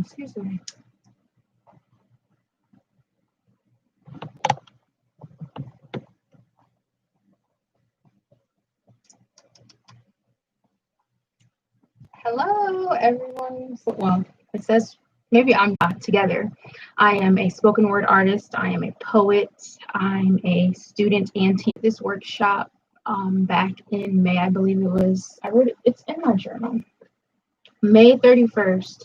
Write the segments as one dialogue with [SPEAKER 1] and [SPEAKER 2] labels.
[SPEAKER 1] Excuse me. Hello, everyone. Well, it says maybe I'm not together. I am a spoken word artist. I am a poet. I'm a student and teach this workshop back in May. I believe it was, I wrote it, it's in my journal. May 31st,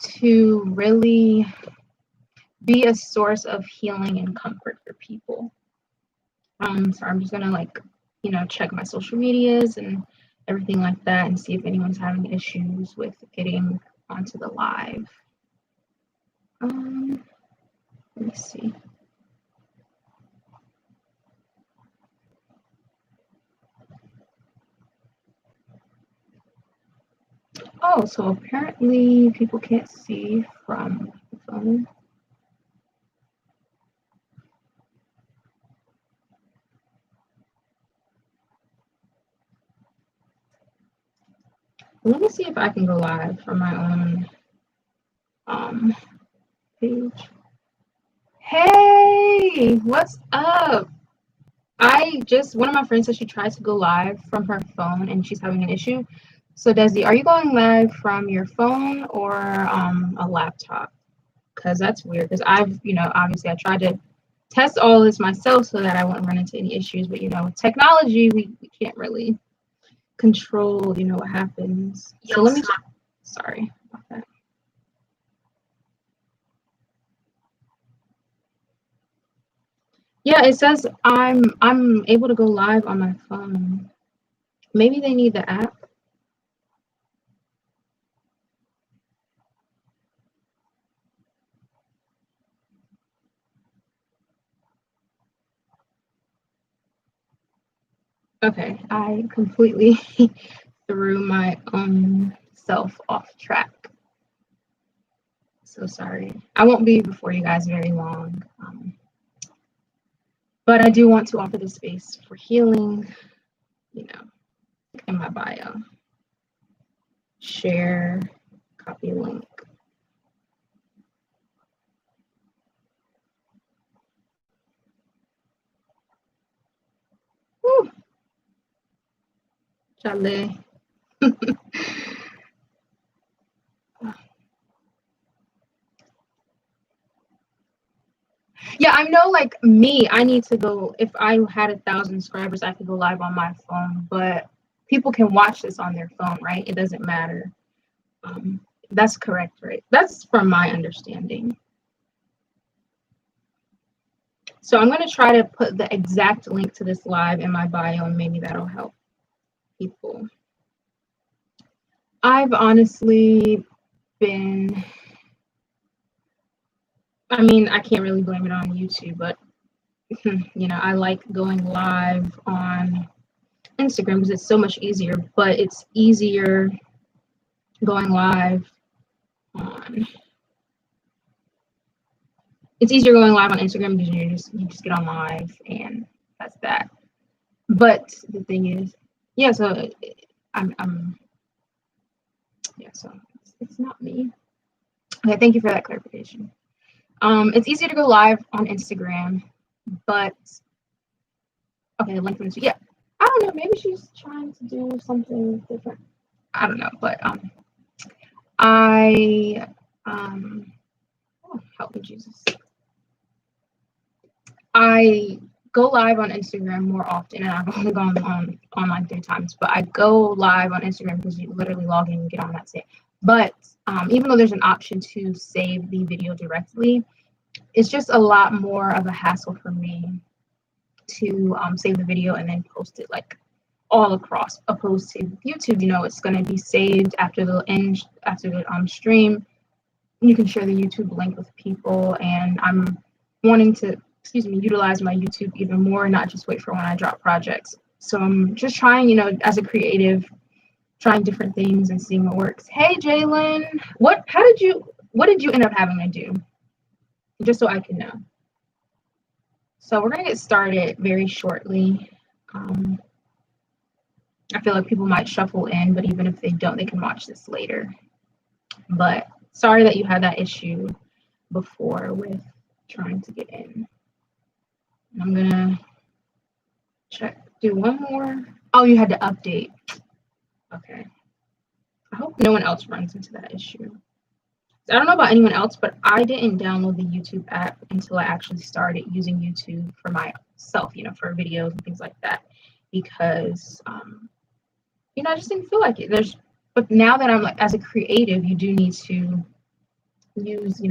[SPEAKER 1] to really be a source of healing and comfort for people. So I'm just gonna check my social medias and everything like that and see if anyone's having issues with getting onto the live. Let me see. Oh, so apparently people can't see from the phone. Let me see if I can go live from my own page. Hey, what's up? One of my friends said she tried to go live from her phone and she's having an issue. So Desi, are you going live from your phone or a laptop? Because that's weird. Because obviously I tried to test all this myself so that I wouldn't run into any issues. But with technology, we can't really control, what happens. So let me. Sorry about that. Yeah, it says I'm able to go live on my phone. Maybe they need the app. Okay, I completely threw my own self off track. So sorry. I won't be before you guys very long. But I do want to offer this space for healing, in my bio. Share, copy link. Woo. Chale. Yeah, I know, like me, I need to go. If I had 1,000 subscribers, I could go live on my phone, but people can watch this on their phone, right? It doesn't matter. That's correct, right? That's from my understanding. So I'm going to try to put the exact link to this live in my bio, and maybe that'll help people. I've honestly been, I mean, I can't really blame it on YouTube, but I like going live on Instagram because it's so much easier, but it's easier going live on Instagram because you just get on live and that's that. But the thing is, yeah, so so it's not me. Okay, thank you for that clarification. It's easier to go live on Instagram, but okay, link from yeah. I don't know, maybe she's trying to do something different. I don't know, but oh, help me, Jesus. I go live on Instagram more often, and I've only gone on like 3 times, but I go live on Instagram because you literally log in and get on that site. But even though there's an option to save the video directly, it's just a lot more of a hassle for me to save the video and then post it like all across, opposed to YouTube. It's going to be saved after the stream. You can share the YouTube link with people, and I'm wanting to utilize my YouTube even more, not just wait for when I drop projects. So I'm just trying, as a creative, trying different things and seeing what works. Hey, Jalen, what did you end up having to do? Just so I can know. So we're going to get started very shortly. I feel like people might shuffle in, but even if they don't, they can watch this later. But sorry that you had that issue before with trying to get in. I'm gonna do one more. Oh, you had to update. Okay. I hope no one else runs into that issue. I don't know about anyone else, but I didn't download the YouTube app until I actually started using YouTube for myself, for videos and things like that, because, I just didn't feel like it. But now that I'm as a creative, you do need to use,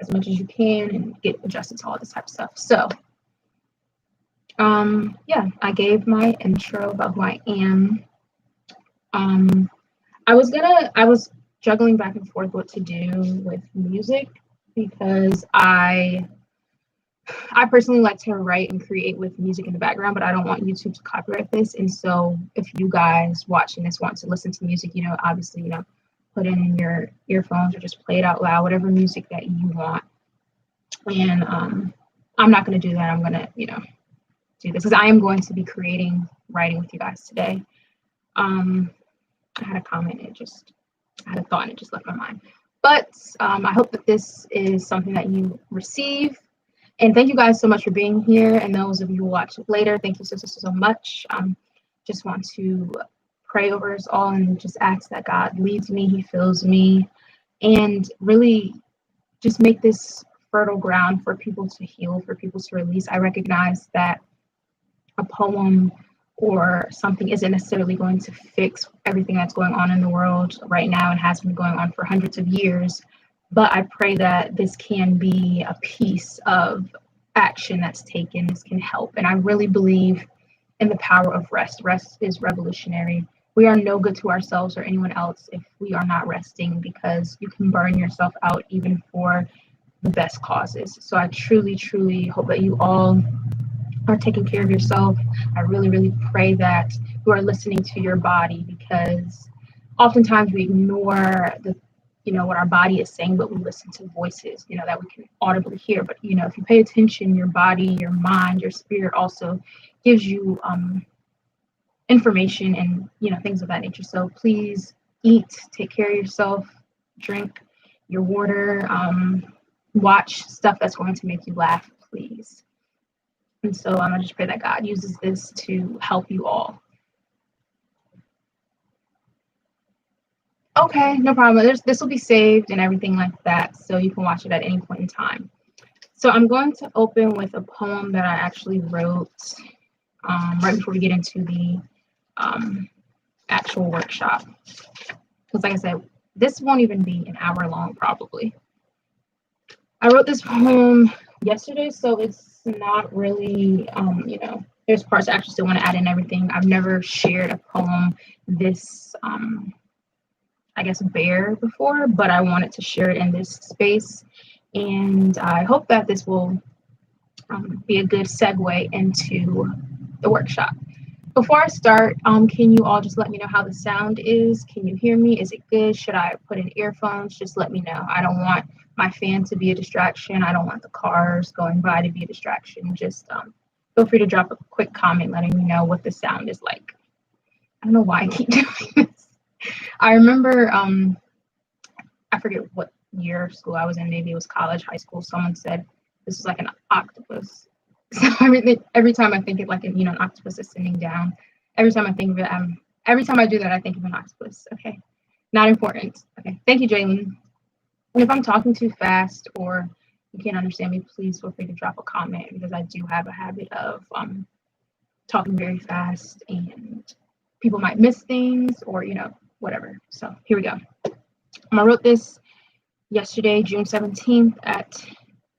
[SPEAKER 1] as much as you can and get adjusted to all this type of stuff. So, yeah, I gave my intro about who I am. I was juggling back and forth what to do with music, because I personally like to write and create with music in the background, but I don't want YouTube to copyright this. And so if you guys watching this want to listen to music, obviously, put in your earphones or just play it out loud, whatever music that you want. And I'm not going to do that. I'm going to, do this because I am going to be writing with you guys today. I had a comment, I had a thought and it just left my mind. But I hope that this is something that you receive. And thank you guys so much for being here. And those of you who watch it later, thank you so much. Just want to pray over us all and just ask that God leads me, He fills me, and really just make this fertile ground for people to heal, for people to release. I recognize that a poem or something isn't necessarily going to fix everything that's going on in the world right now and has been going on for hundreds of years. But I pray that this can be a piece of action that's taken. This can help. And I really believe in the power of rest. Rest is revolutionary. We are no good to ourselves or anyone else if we are not resting, because you can burn yourself out even for the best causes. So I truly hope that you all are taking care of yourself. I really pray that you are listening to your body, because oftentimes we ignore what our body is saying, but we listen to voices, that we can audibly hear. But, if you pay attention, your body, your mind, your spirit also gives you information and, things of that nature. So please eat, take care of yourself, drink your water, watch stuff that's going to make you laugh, please. And so I just pray that God uses this to help you all. Okay, no problem. This will be saved and everything like that, so you can watch it at any point in time. So I'm going to open with a poem that I actually wrote right before we get into the actual workshop. Because like I said, this won't even be an hour long, probably. I wrote this poem yesterday, so it's not really, there's parts I actually still want to add in everything. I've never shared a poem this bare before, but I wanted to share it in this space, and I hope that this will be a good segue into the workshop. Before I start, can you all just let me know how the sound is? Can you hear me? Is it good? Should I put in earphones? Just let me know. I don't want my fan to be a distraction. I don't want the cars going by to be a distraction. Just feel free to drop a quick comment letting me know what the sound is like. I don't know why I keep doing this. I remember, I forget what year of school I was in, maybe it was college, high school, someone said this was like an octopus. So every time I think it like an octopus ascending down, every time I think of it, every time I do that, I think of an octopus. Okay, not important. Okay, thank you, Jalen. And if I'm talking too fast or you can't understand me, please feel free to drop a comment, because I do have a habit of talking very fast and people might miss things or, whatever. So here we go. I wrote this yesterday, June 17th at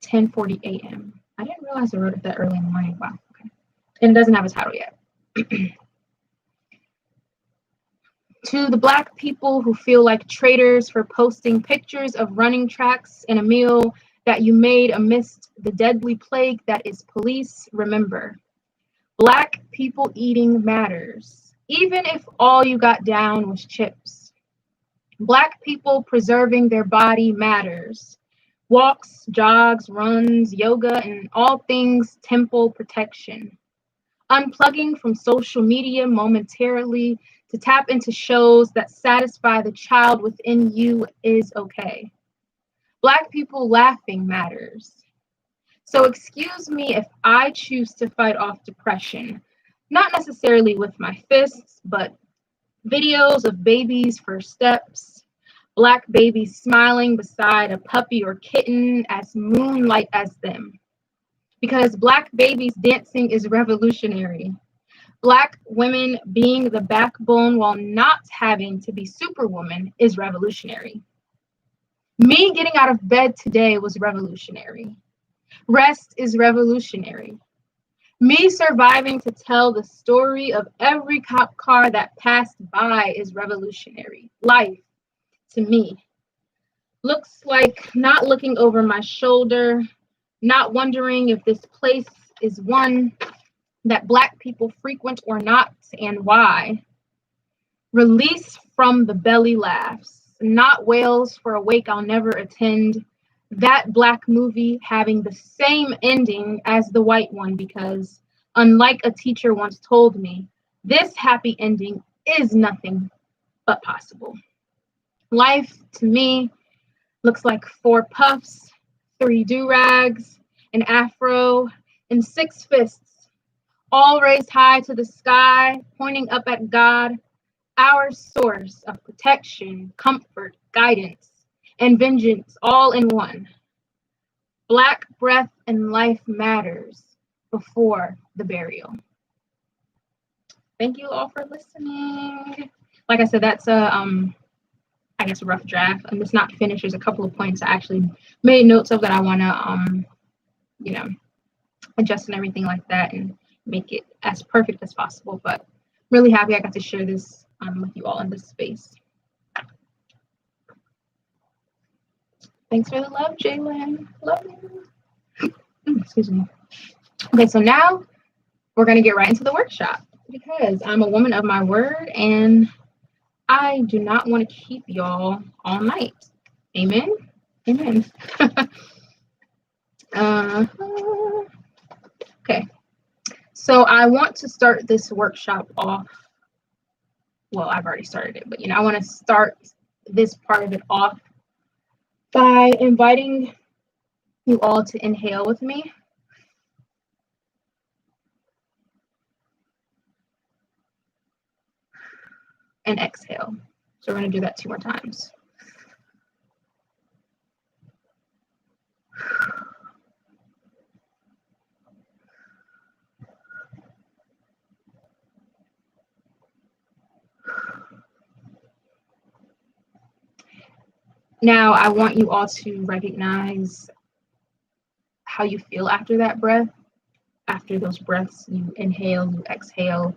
[SPEAKER 1] 10:40 a.m. I didn't realize I wrote it that early in the morning. Wow. Okay. And it doesn't have a title yet. To the Black people who feel like traitors for posting pictures of running tracks and a meal that you made amidst the deadly plague that is police, remember, Black people eating matters, even if all you got down was chips. Black people preserving their body matters. Walks, jogs, runs, yoga, and all things temple protection. Unplugging from social media momentarily to tap into shows that satisfy the child within you is okay. Black people laughing matters. So excuse me if I choose to fight off depression, not necessarily with my fists, but videos of babies' first steps, Black babies smiling beside a puppy or kitten as moonlight as them. Because Black babies dancing is revolutionary. Black women being the backbone while not having to be superwoman is revolutionary. Me getting out of bed today was revolutionary. Rest is revolutionary. Me surviving to tell the story of every cop car that passed by is revolutionary. Life, to me, looks like not looking over my shoulder, not wondering if this place is one that Black people frequent or not, and why. Release from the belly laughs, not wails for a wake I'll never attend. That Black movie having the same ending as the white one, because unlike a teacher once told me, this happy ending is nothing but possible. Life, to me, looks like 4 puffs, 3 do-rags, an afro, and 6 fists, all raised high to the sky, pointing up at God, our source of protection, comfort, guidance, and vengeance all in one. Black breath and life matters before the burial. Thank you all for listening. Like I said, that's I guess a rough draft, and it's not finished. There's a couple of points I actually made notes of that I want to adjust and everything like that and make it as perfect as possible. But really happy I got to share this with you all in this space. Thanks for the love, Jalen. Love you. Excuse me. Okay, so now we're going to get right into the workshop because I'm a woman of my word and I do not want to keep y'all all night. Amen. Amen. Okay. So I want to start this workshop off. Well, I've already started it, but I want to start this part of it off by inviting you all to inhale with me. And exhale. So we're going to do that 2 more times. Now, I want you all to recognize how you feel after that breath. After those breaths, you inhale, you exhale.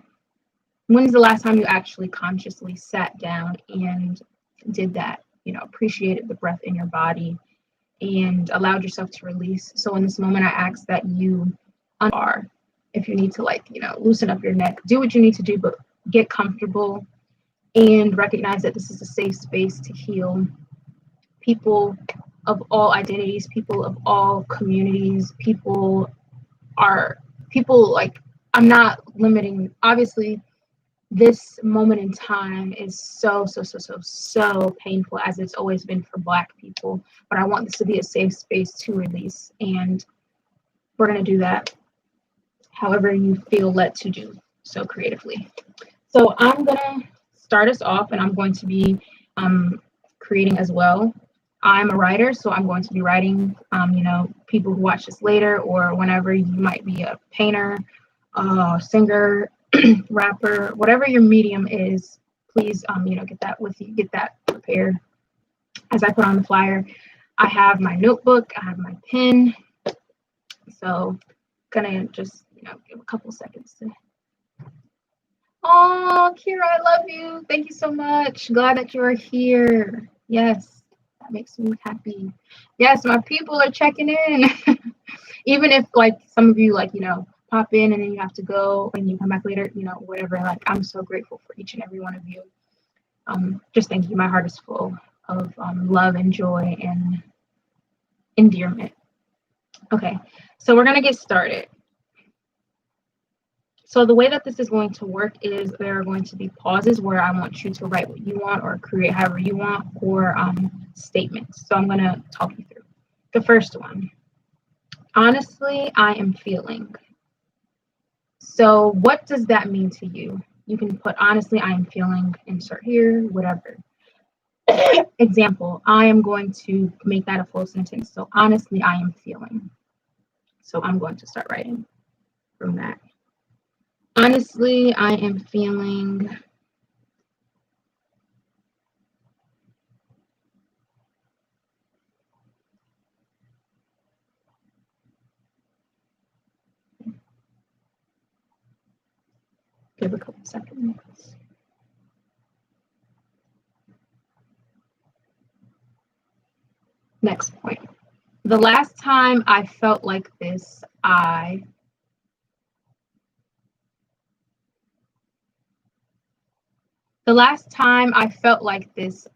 [SPEAKER 1] When's the last time you actually consciously sat down and did that? Appreciated the breath in your body and allowed yourself to release. So in this moment, I ask that you are, if you need to loosen up your neck, do what you need to do, but get comfortable and recognize that this is a safe space to heal. People of all identities, people of all communities, I'm not limiting. Obviously, this moment in time is so painful, as it's always been for Black people. But I want this to be a safe space to release. And we're going to do that however you feel led to do so creatively. So I'm going to start us off, and I'm going to be creating as well. I'm a writer, so I'm going to be writing, people who watch this later or whenever, you might be a painter, singer, rapper, whatever your medium is, please, get that with you, get that prepared. As I put on the flyer, I have my notebook, I have my pen. So gonna just, give a couple seconds to. Oh, Kira, I love you. Thank you so much. Glad that you are here. Yes. That makes me happy. Yes, my people are checking in. Even if some of you pop in and then you have to go and you come back later, whatever. I'm so grateful for each and every one of you. Just thank you. My heart is full of love and joy and endearment. Okay, so we're gonna get started. So the way that this is going to work is there are going to be pauses where I want you to write what you want or create however you want, or statements. So I'm going to talk you through. The first one, honestly, I am feeling. So what does that mean to you? You can put honestly, I am feeling, insert here, whatever. Example, I am going to make that a full sentence. So honestly, I am feeling. So I'm going to start writing from that. Honestly, I am feeling give a couple seconds. Next point. The last time I felt like this, the last time I felt like this,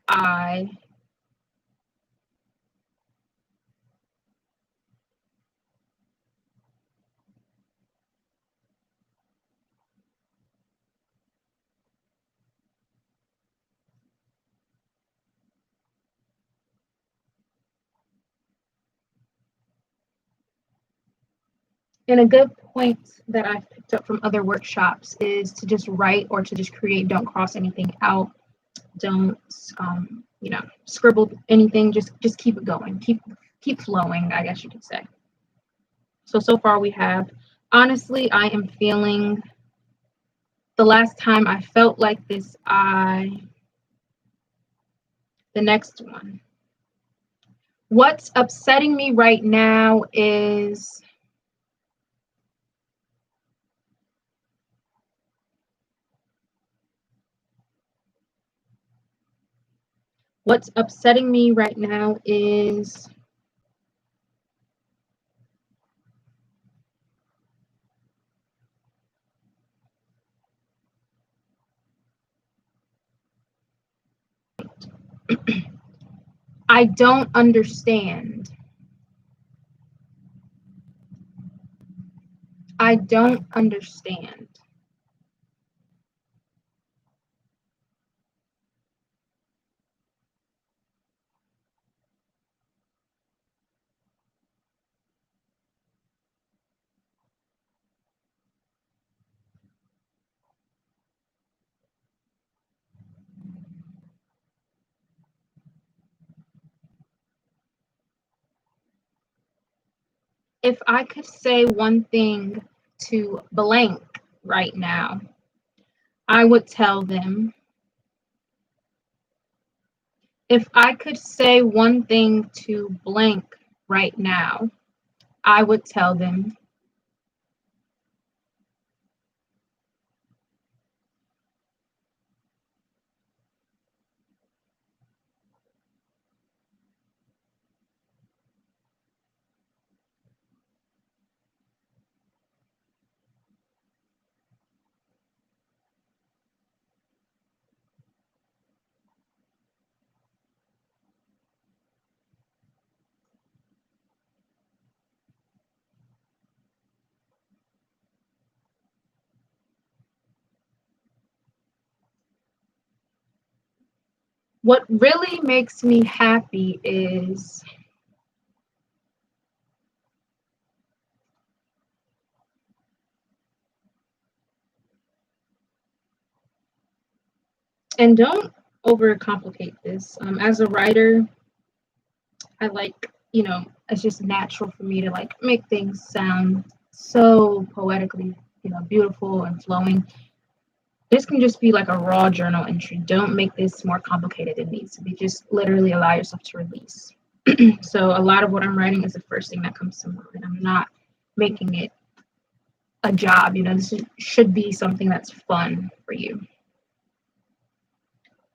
[SPEAKER 1] and a good point that I've picked up from other workshops is to just write or to just create. Don't cross anything out. Don't, scribble anything. Just keep it going. Keep flowing, I guess you could say. So far we have, honestly, I am feeling. The last time I felt like this, the next one. What's upsetting me right now is, what's upsetting me right now is, I don't understand. I don't understand. If I could say one thing to blank right now, I would tell them, if I could say one thing to blank right now, I would tell them, what really makes me happy is, and don't overcomplicate this. As a writer, I like, it's just natural for me to like make things sound so poetically, beautiful and flowing. This can just be like a raw journal entry. Don't make this more complicated than it needs to be. Just literally allow yourself to release. So a lot of what I'm writing is the first thing that comes to mind. I'm not making it a job. This should be something that's fun for you.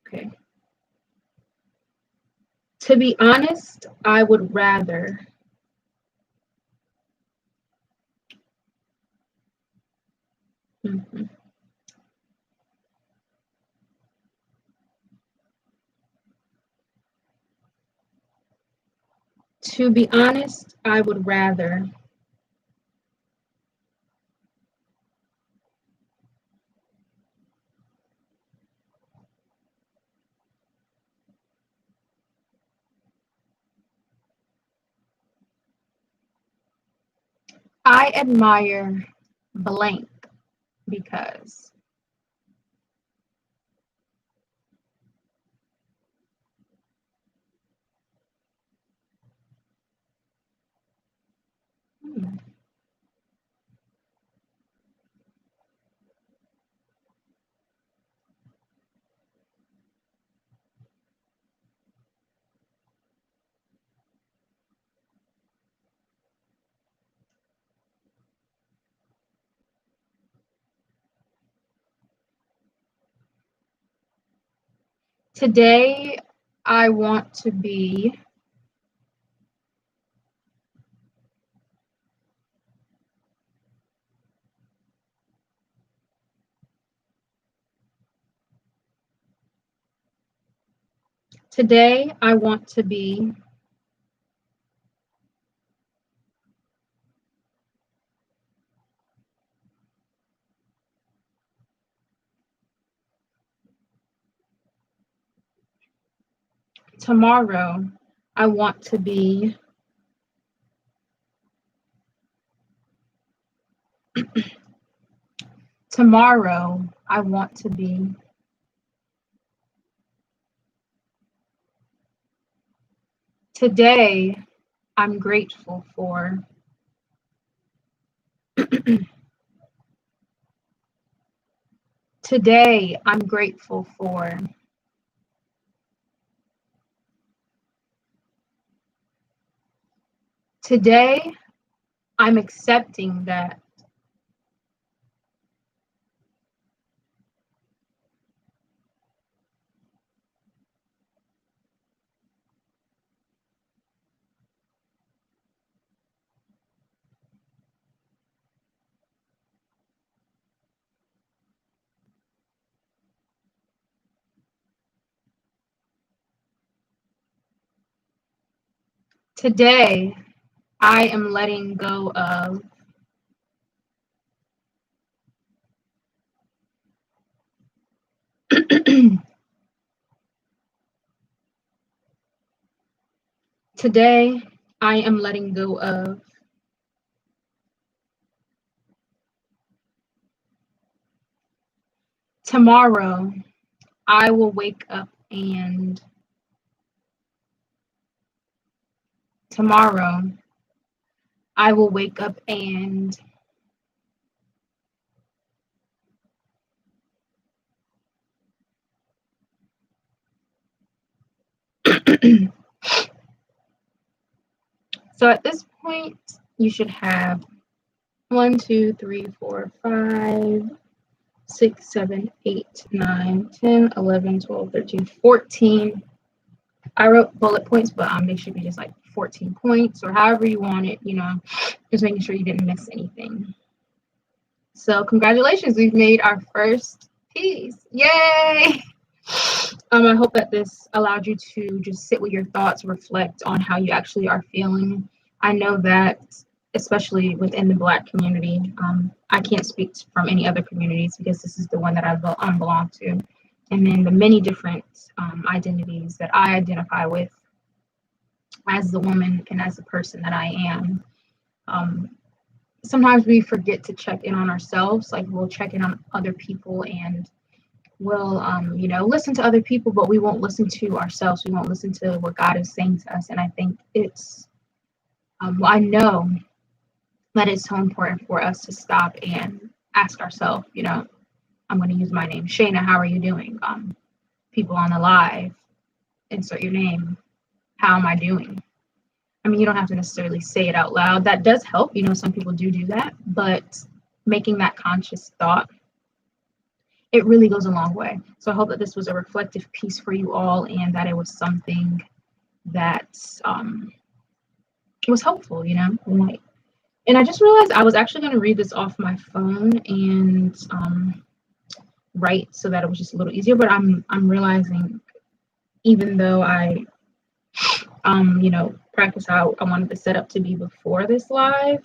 [SPEAKER 1] Okay. To be honest, I would rather. Mhm. To be honest, I would rather I admire blank because. Today, I want to be. Today, I want to be. Tomorrow, I want to be. Tomorrow, I want to be. Today, I'm grateful for. Today, I'm grateful for. Today, I'm accepting that. Today, I am letting go of. Today, I am letting go of. Tomorrow, I will wake up and. Tomorrow, I will wake up and. So at this point, you should have 1, 2, 3, 4, 5, 6, 7, 8, 9, 10, 11, 12, 13, 14. I wrote bullet points, but they should be just like 14 points or however you want it, just making sure you didn't miss anything. So congratulations, we've made our first piece. Yay! I hope that this allowed you to just sit with your thoughts, reflect on how you actually are feeling. I know that, especially within the Black community, I can't speak from any other communities because this is the one that I belong to. And then the many different identities that I identify with as the woman and as the person that I am. Sometimes we forget to check in on ourselves. Like we'll check in on other people and we'll listen to other people, but we won't listen to ourselves. We won't listen to what God is saying to us. And I think it's I know that it's so important for us to stop and ask ourselves, I'm going to use my name, Shayna, how are you doing? People on the live, insert your name, how am I doing? I mean, you don't have to necessarily say it out loud. That does help, some people do that, but making that conscious thought, it really goes a long way. So I hope that this was a reflective piece for you all and that it was something that was helpful, And I just realized I was actually going to read this off my phone and write so that it was just a little easier. But I'm realizing, even though I, practice how I wanted the setup to be before this live,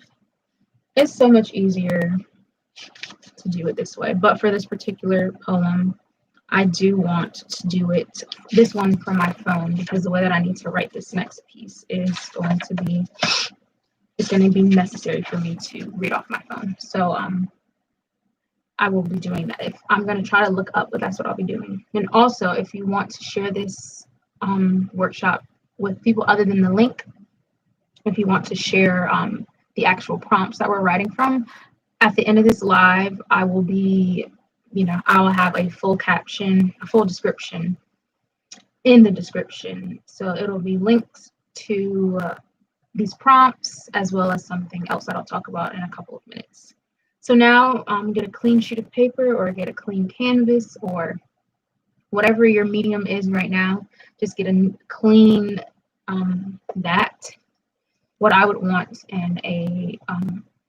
[SPEAKER 1] it's so much easier to do it this way. But for this particular poem, I do want to do it, this one from my phone, because the way that I need to write this next piece is going to be it's going to be necessary for me to read off my phone. So I will be doing that. If I'm going to try to look up, but that's what I'll be doing. And also, if you want to share this workshop with people other than the link, if you want to share the actual prompts that we're writing from, at the end of this live, I will be, I will have a full caption, a full description in the description. So it'll be links to these prompts as well as something else that I'll talk about in a couple of minutes. So now get a clean sheet of paper or get a clean canvas or whatever your medium is right now. Just get a clean that. What I would want in a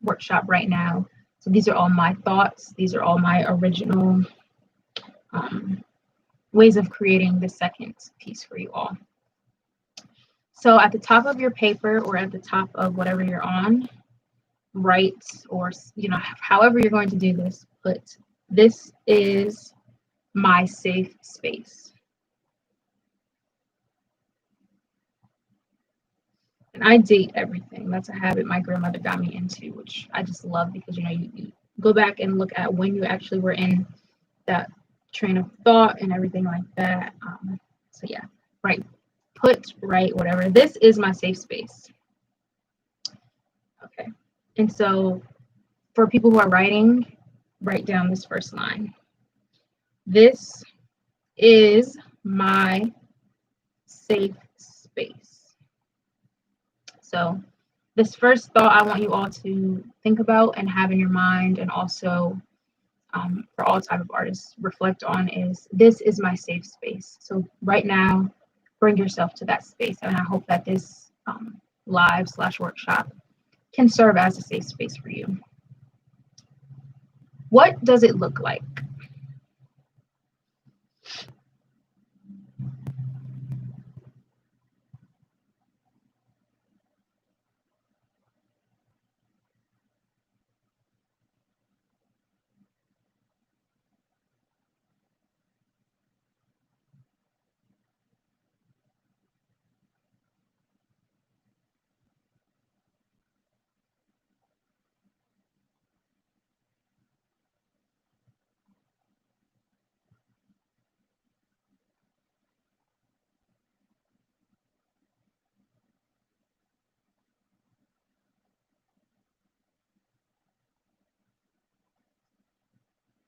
[SPEAKER 1] workshop right now. So these are all my thoughts. These are all my original ways of creating the second piece for you all. So at the top of your paper or at the top of whatever you're on, write, or however you're going to do this, put, "This is my safe space." And I date everything. That's a habit my grandmother got me into, which I just love because you go back and look at when you actually were in that train of thought and everything like that. So yeah, right. Write, whatever. This is my safe space. Okay. And so for people who are writing, write down this first line. This is my safe space. So this first thought I want you all to think about and have in your mind, and also for all type of artists reflect on, is this is my safe space. So right now, bring yourself to that space, and I hope that this live/workshop can serve as a safe space for you. What does it look like?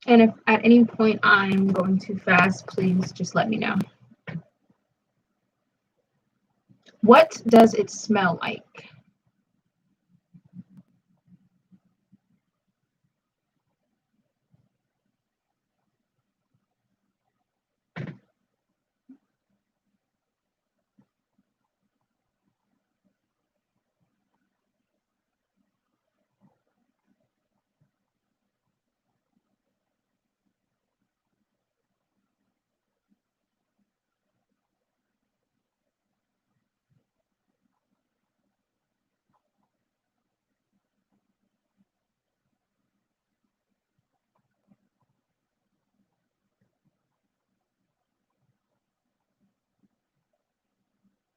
[SPEAKER 1] And if at any point I'm going too fast, please just let me know. What does it smell like?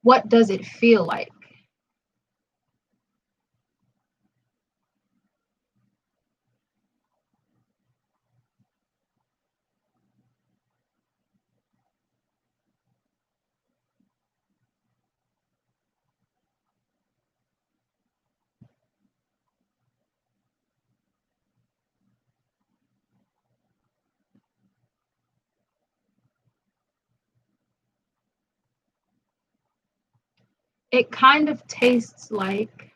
[SPEAKER 1] What does it feel like? It kind of tastes like.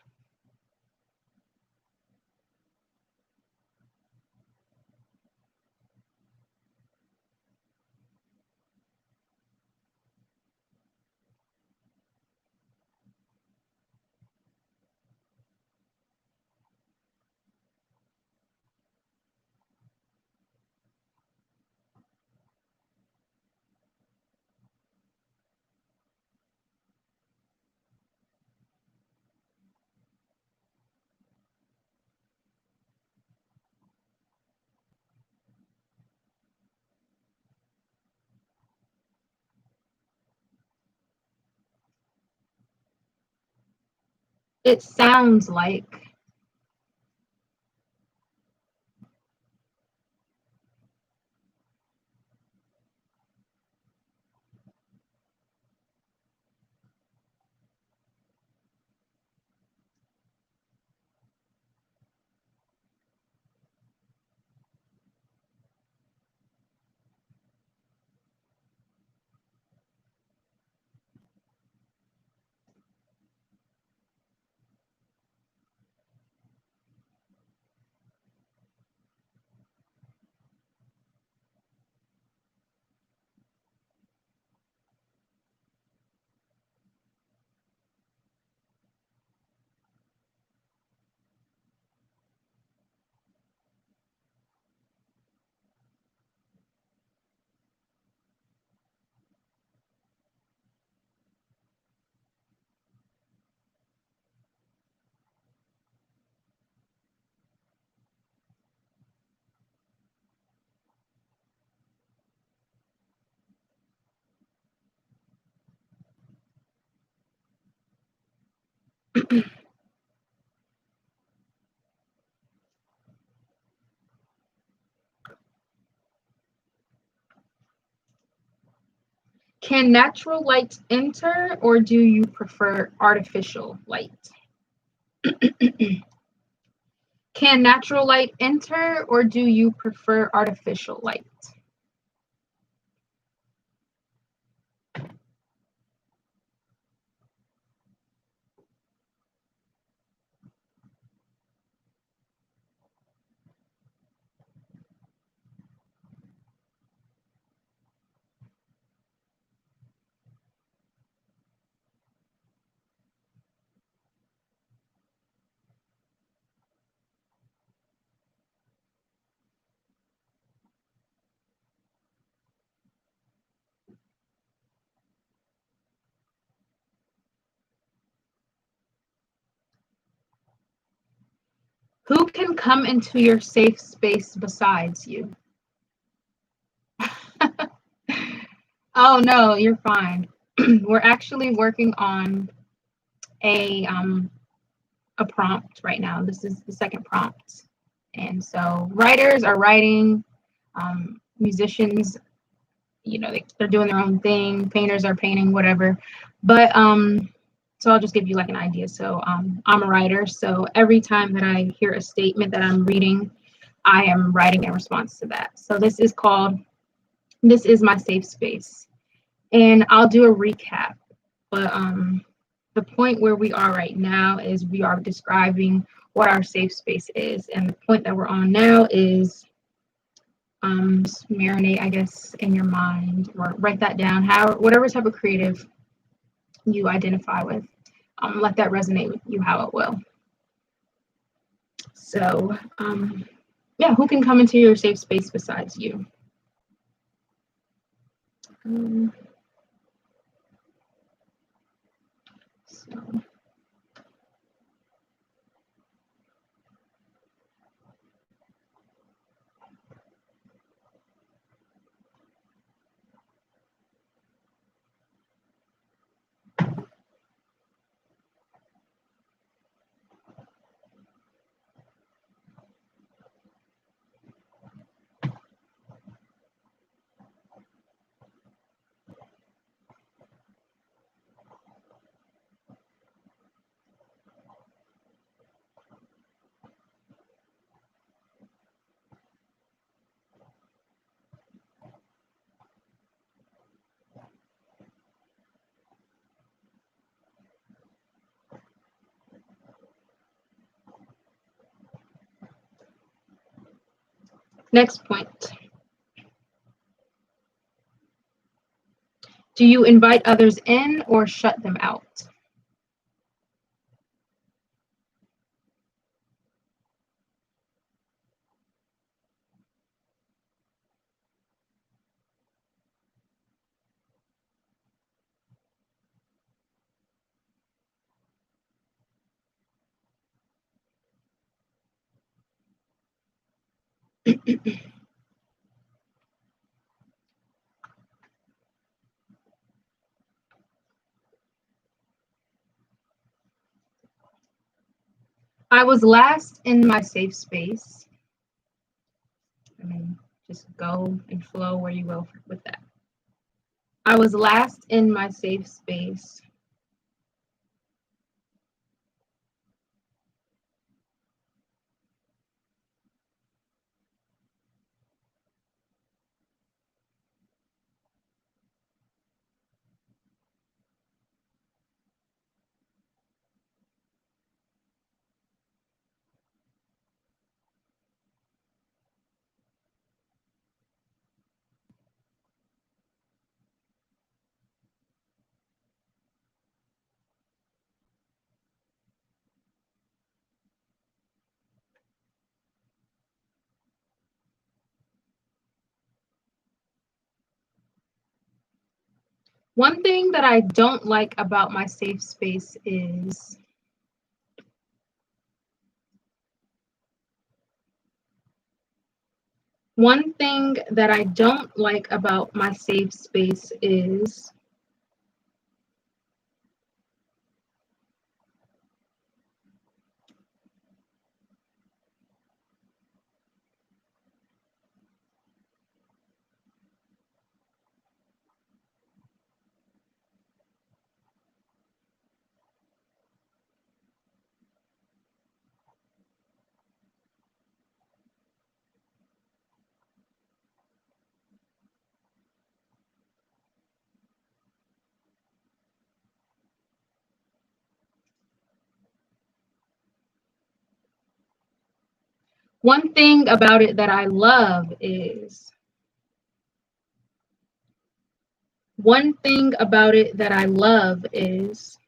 [SPEAKER 1] It sounds like. Can natural light enter, or do you prefer artificial light? Can natural light enter, or do you prefer artificial light? Who can come into your safe space besides you? Oh no, you're fine. We're actually working on a prompt right now. This is the second prompt, and so writers are writing, musicians, they're doing their own thing. Painters are painting, whatever. But so I'll just give you like an idea. So I'm a writer, so every time that I hear a statement that I'm reading, I am writing in response to that. So this is my safe space, and I'll do a recap. But the point where we are right now is we are describing what our safe space is, and the point that we're on now is marinate, I guess, in your mind, or write that down. Whatever type of creative you identify with, let that resonate with you how it will. So, yeah, who can come into your safe space besides you? So. Next point. Do you invite others in or shut them out? I was last in my safe space. I mean, just go and flow where you will with that. I was last in my safe space. One thing that I don't like about my safe space is one thing that I don't like about my safe space is one thing about it that I love is one thing about it that I love is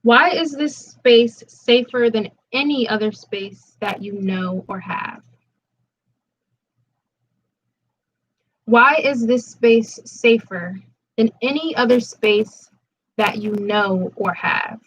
[SPEAKER 1] why is this space safer than any other space that you know or have? Why is this space safer than any other space that you know or have?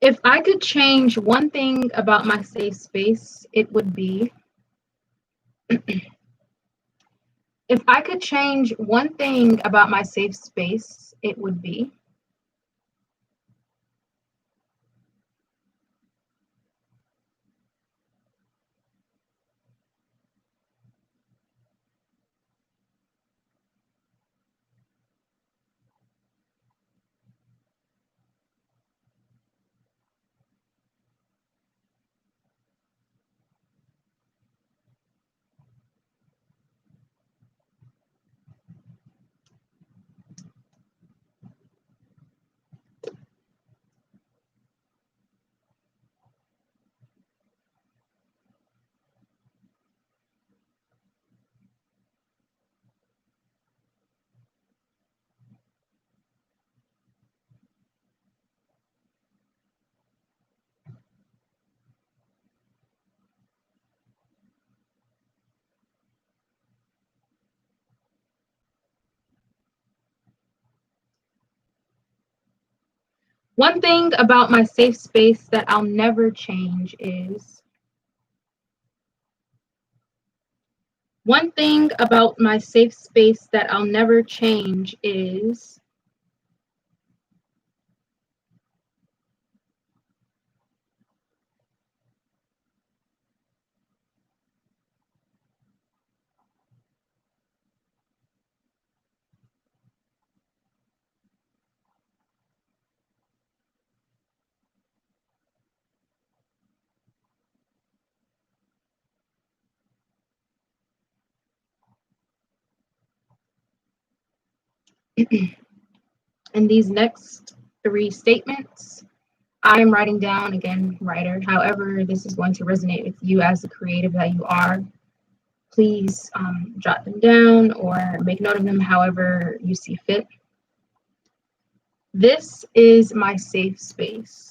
[SPEAKER 1] If I could change one thing about my safe space, it would be if I could change one thing about my safe space, it would be One thing about my safe space that I'll never change is. One thing about my safe space that I'll never change is. In these next 3 statements, I am writing down, again, writer, however this is going to resonate with you as the creative that you are. Please jot them down or make note of them however you see fit. This is my safe space.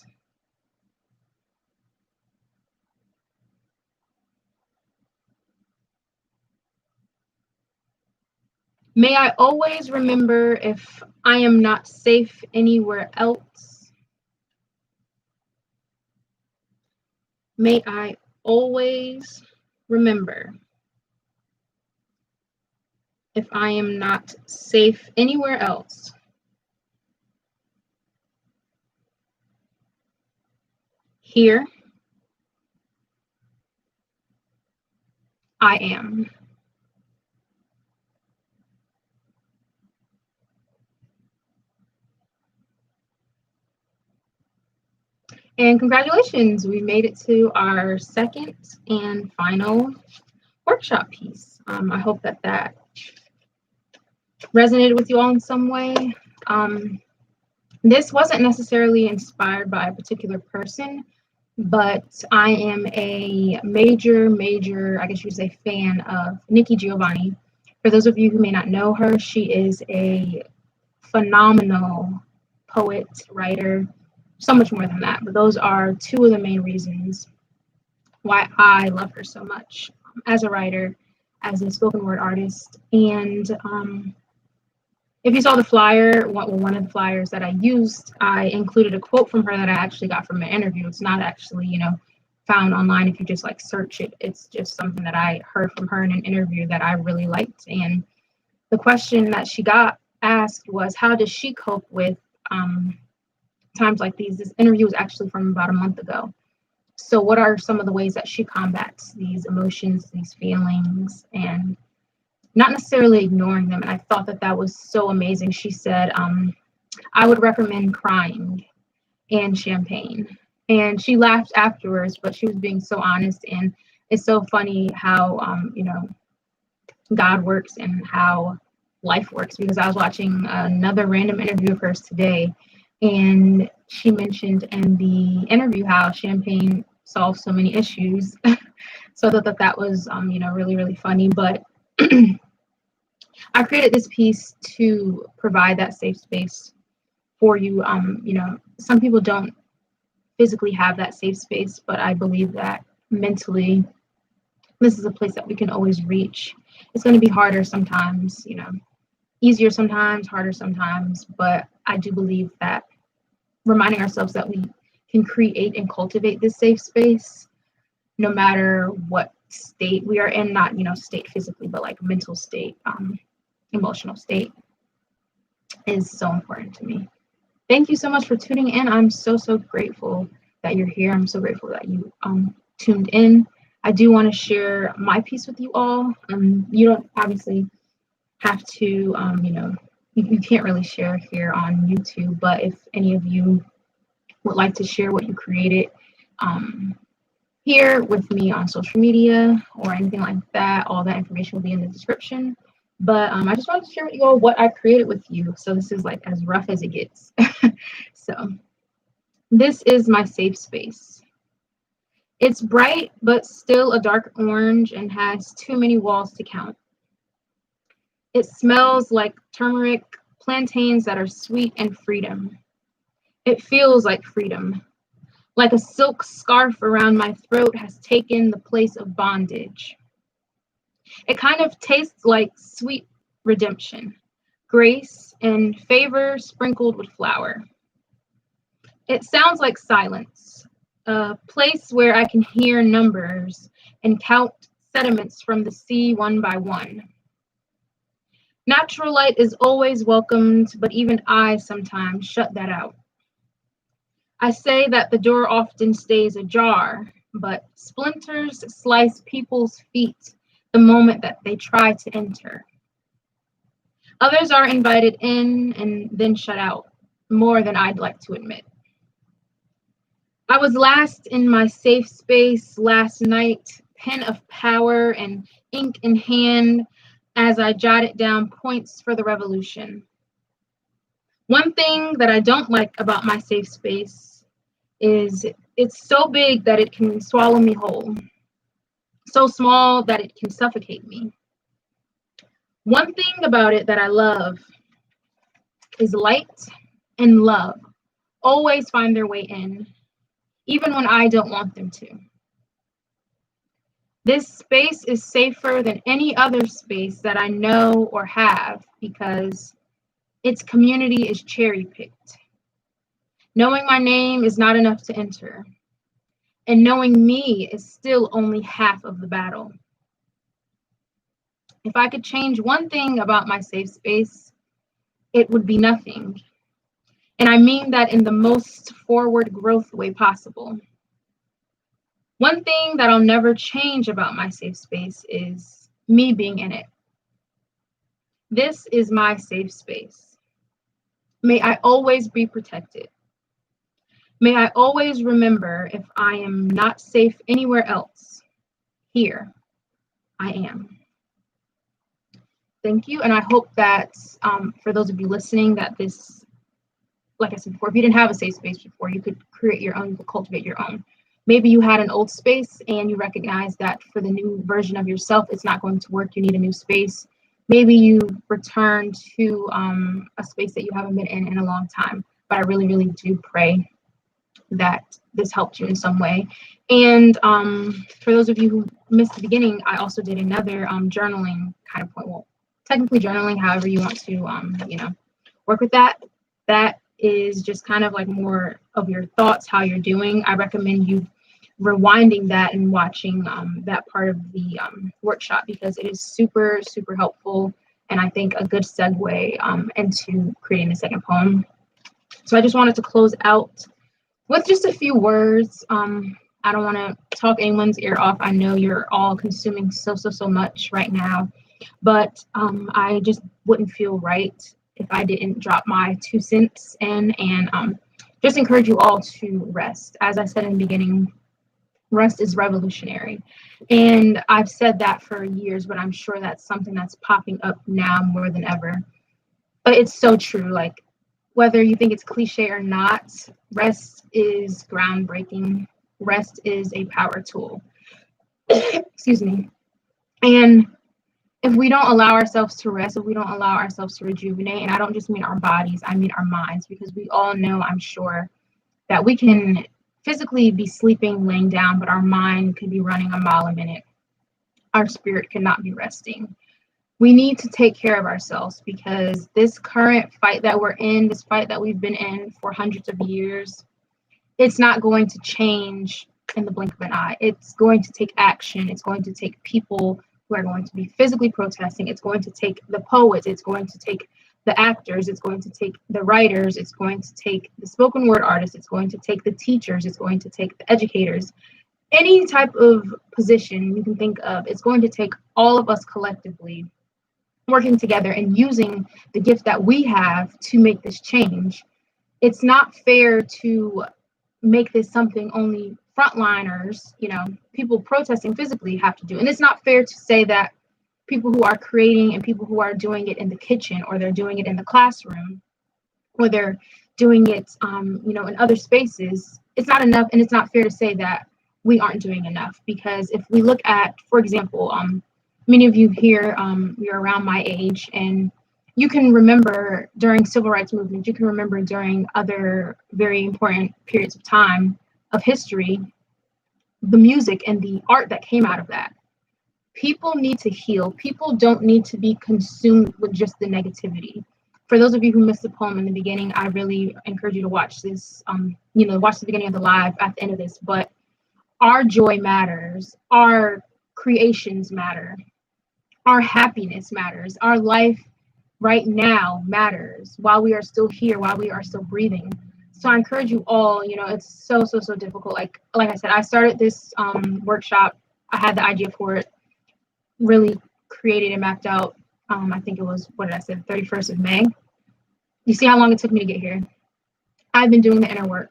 [SPEAKER 1] May I always remember if I am not safe anywhere else. May I always remember if I am not safe anywhere else. Here, I am. And congratulations, we made it to our second and final workshop piece. I hope that resonated with you all in some way. This wasn't necessarily inspired by a particular person, but I am a major, I guess you could say, fan of Nikki Giovanni. For those of you who may not know her, she is a phenomenal poet, writer, so much more than that. But those are 2 of the main reasons why I love her so much as a writer, as a spoken word artist. And if you saw the flyer, one of the flyers that I used, I included a quote from her that I actually got from an interview. It's not actually, found online if you just like search it. It's just something that I heard from her in an interview that I really liked. And the question that she got asked was, how does she cope with times like these? This interview was actually from about a month ago. So what are some of the ways that she combats these emotions, these feelings, and not necessarily ignoring them? And I thought that was so amazing. She said, I would recommend crying and champagne. And she laughed afterwards, but she was being so honest. And it's so funny how, God works and how life works, because I was watching another random interview of hers today, and she mentioned in the interview how champagne solves so many issues. So I thought that was, really, really funny. But I created this piece to provide that safe space for you. Some people don't physically have that safe space, but I believe that mentally, this is a place that we can always reach. It's going to be harder sometimes, easier sometimes, harder sometimes, but I do believe that reminding ourselves that we can create and cultivate this safe space no matter what state we are in, not, state physically, but like mental state, emotional state, is so important to me. Thank you so much for tuning in. I'm so grateful that you're here. I'm so grateful that you tuned in. I do want to share my piece with you all. You don't obviously have to, you can't really share here on YouTube, but if any of you would like to share what you created here with me on social media or anything like that, all that information will be in the description. But I just wanted to share with you all what I created with you. So this is like as rough as it gets. So this is my safe space. It's bright, but still a dark orange and has too many walls to count. It smells like turmeric, plantains that are sweet, and freedom. It feels like freedom. Like a silk scarf around my throat has taken the place of bondage. It kind of tastes like sweet redemption, grace, and favor sprinkled with flour. It sounds like silence, a place where I can hear numbers and count sediments from the sea one by one. Natural light is always welcomed, but even I sometimes shut that out. I say that the door often stays ajar, but splinters slice people's feet the moment that they try to enter. Others are invited in and then shut out, more than I'd like to admit. I was last in my safe space last night, pen of power and ink in hand, as I jotted down points for the revolution. One thing that I don't like about my safe space is it's so big that it can swallow me whole, so small that it can suffocate me. One thing about it that I love is light and love always find their way in, even when I don't want them to. This space is safer than any other space that I know or have because its community is cherry-picked. Knowing my name is not enough to enter, and knowing me is still only half of the battle. If I could change one thing about my safe space, it would be nothing. And I mean that in the most forward growth way possible. One thing that I'll never change about my safe space is me being in it. This is my safe space. May I always be protected. May I always remember if I am not safe anywhere else, here I am. Thank you. And I hope that for those of you listening, that this, like I said before, if you didn't have a safe space before, you could create your own, you could cultivate your own. Maybe you had an old space and you recognize that for the new version of yourself, it's not going to work. You need a new space. Maybe you return to a space that you haven't been in a long time. But I really, really do pray that this helped you in some way. And for those of you who missed the beginning, I also did another journaling kind of point. Well, technically journaling, however you want to, work with that. That is just kind of like more of your thoughts, how you're doing. I recommend you rewinding that and watching that part of the workshop because it is super, super helpful. And I think a good segue into creating the second poem. So I just wanted to close out with just a few words. I don't want to talk anyone's ear off. I know you're all consuming so much right now, but I just wouldn't feel right if I didn't drop my 2 cents in and just encourage you all to rest. As I said in the beginning, rest is revolutionary. And I've said that for years, but I'm sure that's something that's popping up now more than ever. But it's so true. Like, whether you think it's cliche or not, rest is groundbreaking. Rest is a power tool. Excuse me. And if we don't allow ourselves to rest, if we don't allow ourselves to rejuvenate, and I don't just mean our bodies, I mean our minds, because we all know, I'm sure, that we can physically be sleeping, laying down, but our mind could be running a mile a minute. Our spirit cannot be resting. We need to take care of ourselves because this current fight that we're in, this fight that we've been in for hundreds of years, it's not going to change in the blink of an eye. It's going to take action. It's going to take people who are going to be physically protesting. It's going to take the poets. It's going to take the actors. It's going to take the writers. It's going to take the spoken word artists. It's going to take the teachers. It's going to take the educators. Any type of position you can think of, it's going to take all of us collectively working together and using the gift that we have to make this change. It's not fair to make this something only frontliners, people protesting physically have to do. And it's not fair to say that people who are creating and people who are doing it in the kitchen or they're doing it in the classroom or they're doing it, in other spaces, it's not enough. And it's not fair to say that we aren't doing enough because if we look at, for example, many of you here, you're around my age and you can remember during civil rights movement, you can remember during other very important periods of time of history, the music and the art that came out of that. People need to heal. People don't need to be consumed with just the negativity. For those of you who missed the poem in the beginning, I really encourage you to watch this, watch the beginning of the live at the end of this. But our joy matters, our creations matter, our happiness matters, our life right now matters while we are still here, while we are still breathing. So I encourage you all, it's so difficult. Like I said, I started this workshop. I had the idea for it, really created and mapped out. I think it was, what did I say, the 31st of May. You see how long it took me to get here. I've been doing the inner work.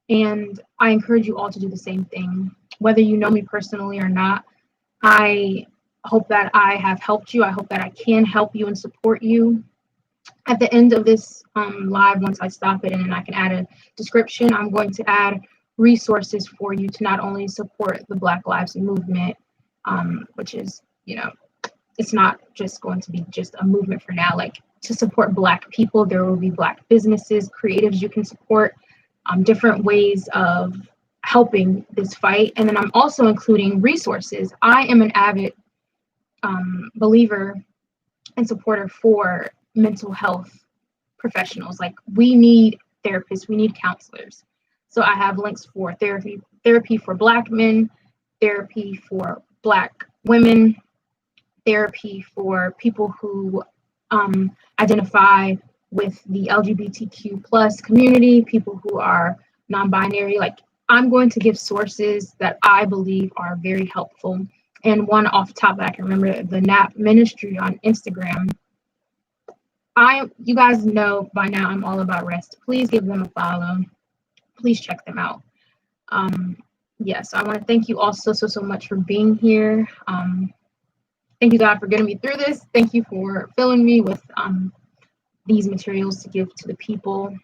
[SPEAKER 1] And I encourage you all to do the same thing. Whether you know me personally or not, I hope that I have helped you. I hope that I can help you and support you. At the end of this live, once I stop it and then I can add a description, I'm going to add resources for you to not only support the Black Lives Movement, which is, it's not just going to be just a movement for now. Like, to support Black people, there will be Black businesses, creatives you can support, different ways of helping this fight. And then I'm also including resources. I am an avid believer and supporter for mental health professionals. Like, we need therapists, we need counselors. So I have links for therapy for Black men, therapy for Black women, therapy for people who identify with the LGBTQ plus community, people who are non-binary. Like, I'm going to give sources that I believe are very helpful. And one off the top that I can remember, the NAP Ministry on Instagram. You guys know by now I'm all about rest. Please give them a follow. Please check them out. Yes, I want to thank you all so much for being here. Thank you, God, for getting me through this. Thank you for filling me with these materials to give to the people.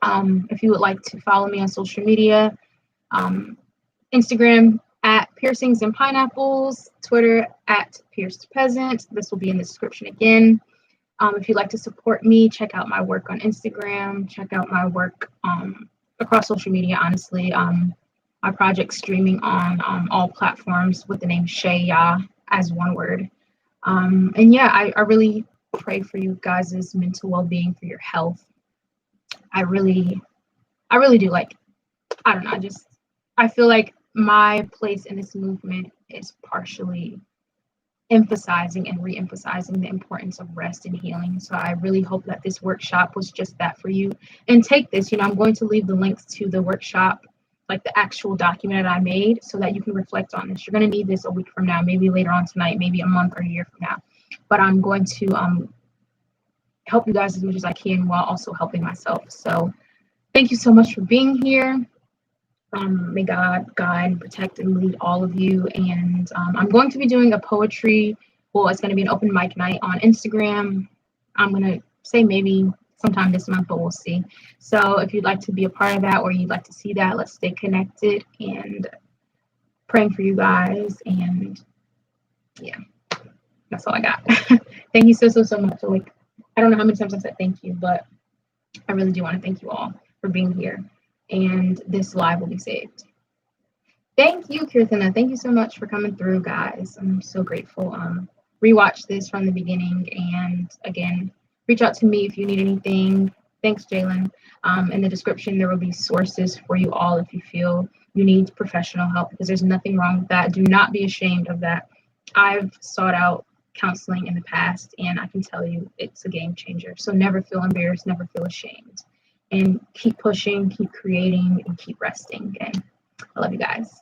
[SPEAKER 1] If you would like to follow me on social media, Instagram at Piercings and Pineapples, Twitter at Pierced Peasant. This will be in the description again. If you'd like to support me, check out my work on Instagram, check out my work across social media, honestly. My project's streaming on all platforms with the name ShaiYaa as one word. And yeah, I really pray for you guys' mental well-being, for your health. I really do. Like, I don't know, I feel like my place in this movement is partially emphasizing and re-emphasizing the importance of rest and healing. So I really hope that this workshop was just that for you. And take this, I'm going to leave the links to the workshop, like the actual document that I made, so that you can reflect on this. You're going to need this a week from now, maybe later on tonight, maybe a month or a year from now. But I'm going to help you guys as much as I can while also helping myself. So thank you so much for being here. May God guide, protect, and lead all of you. And I'm going to be doing a poetry, it's going to be an open mic night on Instagram. I'm going to say maybe sometime this month, but we'll see. So if you'd like to be a part of that, or you'd like to see that, let's stay connected, and praying for you guys. And yeah, that's all I got. Thank you so much. Like, I don't know how many times I said thank you, but I really do want to thank you all for being here. And this live will be saved. Thank you, Kirthana. Thank you so much for coming through, guys. I'm so grateful. Rewatch this from the beginning, and again, reach out to me if you need anything. Thanks, Jalen. In the description, there will be sources for you all if you feel you need professional help, because there's nothing wrong with that. Do not be ashamed of that. I've sought out counseling in the past, and I can tell you it's a game changer. So never feel embarrassed, never feel ashamed. And keep pushing, keep creating, and keep resting. Okay? I love you guys.